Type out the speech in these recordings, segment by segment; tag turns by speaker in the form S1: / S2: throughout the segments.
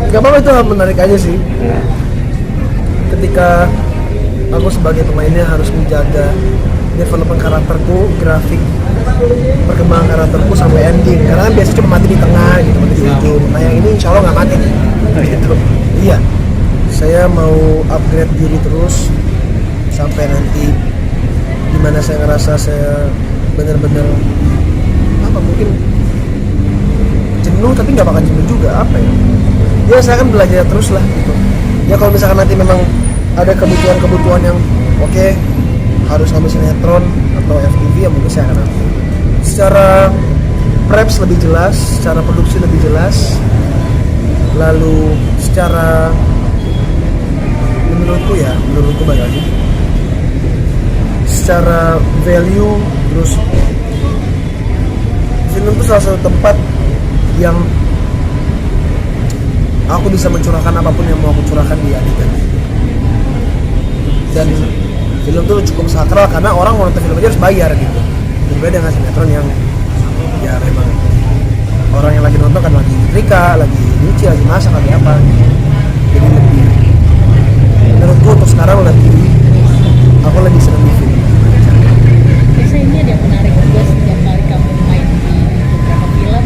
S1: Gak apa-apa, itu menarik aja sih. Ketika aku sebagai pemainnya harus menjaga development karakterku, grafik, perkembangan karakterku sampai ending. Karena kan biasanya cuma mati di tengah gitu, mati di ujung. Nah yang ini insya Allah nggak mati gitu. Iya, saya mau upgrade diri terus sampai nanti dimana saya ngerasa saya bener-bener apa, mungkin jenuh, tapi nggak bakal jenuh juga, apa ya saya akan belajar terus lah gitu. Ya kalau misalkan nanti memang ada kebutuhan yang oke, harus ambil sinetron atau FTV, ya mungkin saya akan ambil. Secara preps lebih jelas, secara produksi lebih jelas, lalu secara menurutku baik lagi, secara value, terus film itu salah satu tempat yang aku bisa mencurahkan apapun yang mau aku curahkan di adegan. Dan film itu cukup sakral karena orang mau nonton film aja harus bayar gitu. Berbeda dengan sinetron yang ya memang orang yang lagi nonton kan lagi nyetrika, lagi nyuci, lagi masak, lagi apa. Jadi lebih, menurutku untuk sekarang aku lebih senang di film.
S2: Biasanya ini ada yang menarik juga setiap kali kamu main di beberapa film,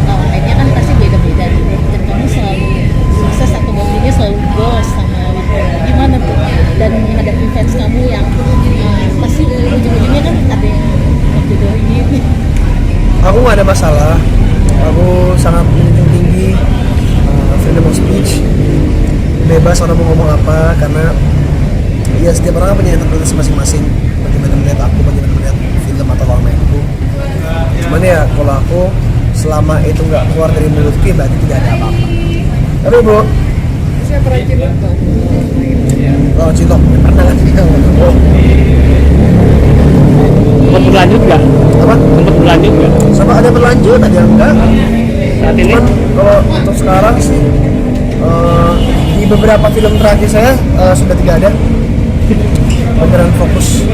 S2: lawannya kan pasti beda-beda gitu. Dan kamu selalu sukses atau bondingnya selalu goals sama Lipo. Gimana tuh? Dan menghadapi fans kamu yang pasti ujung-ujungnya kan ada yang jodohin ini.
S1: Aku nggak ada masalah. Aku sangat menjunjung tinggi freedom of speech, bebas orang mau ngomong apa, karena ya setiap orang punya interpretasi masing-masing. Bagaimana melihat aku, bagaimana melihat film atau lawan mainku. Cuman ya kalau aku selama itu nggak keluar dari mulutku, ya berarti tidak ada apa-apa. Tapi Bu,
S2: Saya pernah cinta tuh.
S1: oh cilok, pernah kan? Oh.
S3: Sempat berlanjut nggak?
S1: Apa?
S3: Sempat berlanjut nggak?
S1: Sama ada berlanjut, ada yang enggak.
S3: Saat ini?
S1: Cuman kalau untuk sekarang sih di beberapa film terakhir saya sudah tidak ada. Beneran fokus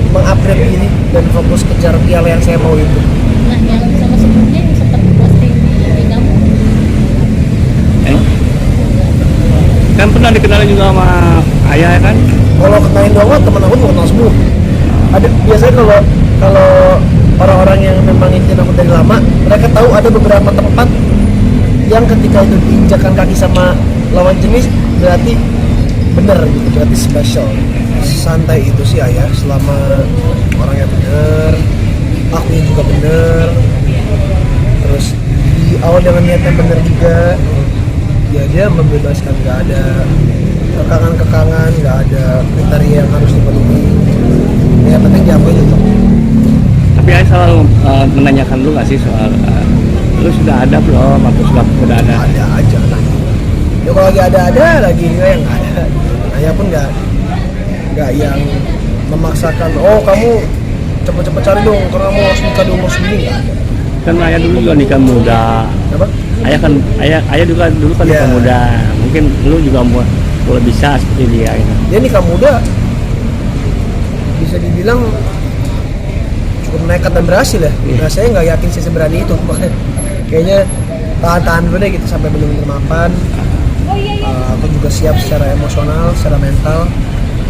S1: mengupgrade diri dan fokus kejar piala yang saya mau itu.
S2: Nah, yang sama sebelumnya yang sempat posting di IG kamu.
S3: Kan pernah dikenal juga sama ayah ya kan?
S1: Kalau kenalin doang, temen aku mau kenal semua. Ada biasanya kalau orang-orang yang memang ngikutin aku dari lama, mereka tahu ada beberapa tempat yang ketika itu diinjakan kaki sama lawan jenis berarti bener gitu, berarti special. Santai itu sih ayah, selama orangnya bener, akunya juga bener, terus di awal dengan niatnya bener juga, ya dia membebaskan, nggak ada kekangan, nggak ada kriteria yang harus dipenuhi. Ya penting diakui itu.
S3: Tapi ayah selalu menanyakan lu nggak sih soal lu sudah ada belum atau sudah ada?
S1: Ada aja lah. Ya kalau lagi ada lagi enggak yang nggak ada. Ayah pun nggak yang memaksakan. Oh kamu cepet-cepet cari dong karena kamu harus nikah di umur segini, nggak ada.
S3: Kan ayah dulu juga nikah muda.
S1: Apa?
S3: Ayah juga dulu kan nikah muda. Mungkin lu juga mau bisa seperti dia gitu.
S1: Dia nikah muda, bisa dibilang cukup nekat dan berhasil ya. Nah saya nggak yakin sih seberani itu, makanya kayaknya tahan dulu deh gitu sampai benar-benar mapan. Aku juga siap secara emosional, secara mental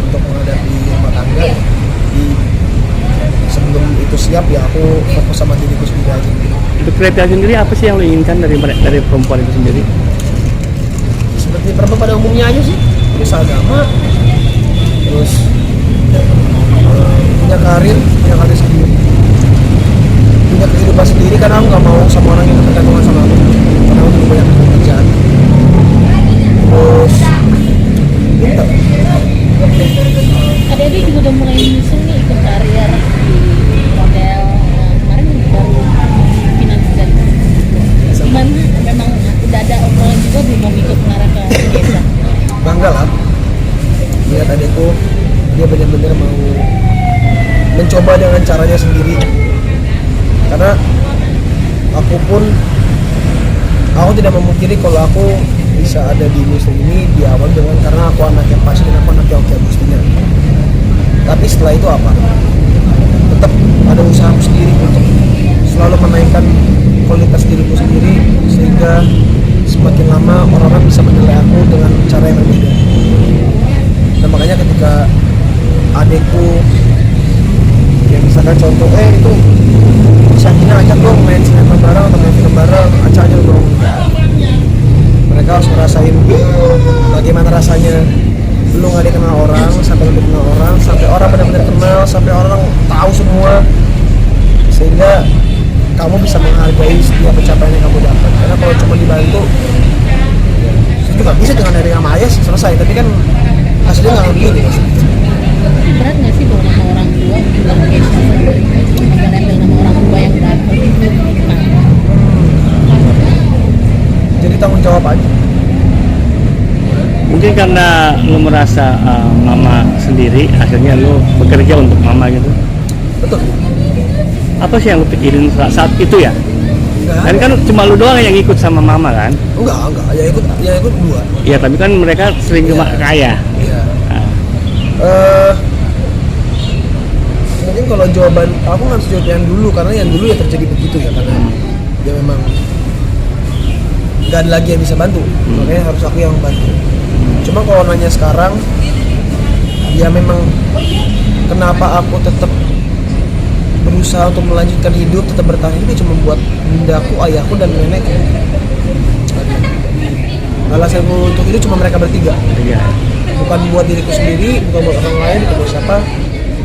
S1: untuk menghadapi rumah tangga. Jadi sebelum itu siap ya aku fokus sama diriku sendiri aja.
S3: Untuk kriteria sendiri apa sih yang lo inginkan dari perempuan itu sendiri?
S1: Seperti perempuan pada umumnya aja sih, terus agama, terus punya karir sendiri, punya kehidupan sendiri, karena aku nggak mau sama orang yang ketergantungan sama aku, karena aku punya pekerjaan. Terus pintar.
S2: Adik-adik juga udah mulai nyusun nih ikut karier di model. Kemarin baru finansial. Gimana? Memang udah ada obrolan juga belum mau ikut mengarah ke desa?
S1: Bangga lah lihat adekku, dia benar-benar mau mencoba dengan caranya sendiri, karena aku tidak memungkiri kalau aku bisa ada di industri ini di awal dengan karena aku anak yang pasti dan aku anak yang oke pastinya. Tapi setelah itu apa? Tetap ada usahaku sendiri untuk selalu menaikkan kualitas diriku sendiri, sehingga semakin lama lama orang-orang bisa menilai aku dengan cara yang berbeda. Dan makanya ketika adekku yang misalkan contoh itu Syakina ajak dong main sinetron bareng atau main film bareng, ajak aja dong. Mereka harus ngerasain bagaimana rasanya lu nggak dikenal orang sampai lu dikenal orang, sampai orang benar-benar kenal, sampai orang tahu semua, sehingga kamu bisa menghargai setiap pencapaian yang kamu dapat. Karena kalau cuma dibantu itu juga bisa dengan dari nama ayah selesai, tapi kan hasilnya nggak begini.
S2: Tapi berat nggak sih bawa nama orang tua bilang kayak siapa gitu, nempel nama orang tua yang datang itu kenapa?
S1: Jadi tanggung jawab aja.
S3: Mungkin karena lu merasa mama sendiri, akhirnya lu bekerja untuk mama gitu.
S1: Betul.
S3: Apa sih yang lu pikirin saat itu ya? Dan kan cuma lu doang yang ikut sama mama kan?
S1: Enggak, ya ikut dua.
S3: Iya, tapi kan mereka sering cuma kaya.
S1: Iya.
S3: Nah,
S1: Mungkin kalau jawaban aku nggak harus jawab yang dulu, karena yang dulu ya terjadi begitu ya, karena dia memang nggak ada lagi yang bisa bantu, makanya harus aku yang bantu. Cuma kalau nanya sekarang, ya memang kenapa aku tetap berusaha untuk melanjutkan hidup, tetap bertahan hidup, cuma buat bundaku, ayahku, dan nenekku. Alasanku untuk itu cuma mereka bertiga,
S3: iya.
S1: bukan buat diriku sendiri, bukan buat orang lain, bukan buat siapa,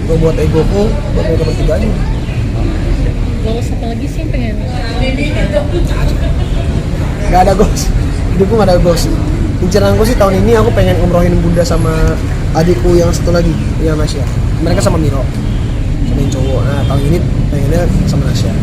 S1: bukan buat egoku, buat mereka bertiga aja.
S2: Goals apa lagi sih yang pengen?
S1: Gak ada goals, hidupku gak ada goals. Inceranku sih tahun ini aku pengen umrohin bunda sama adikku yang satu lagi, yang Nasya. Mereka sama Miro, sama yang cowok. Nah tahun ini pengennya sama Nasya.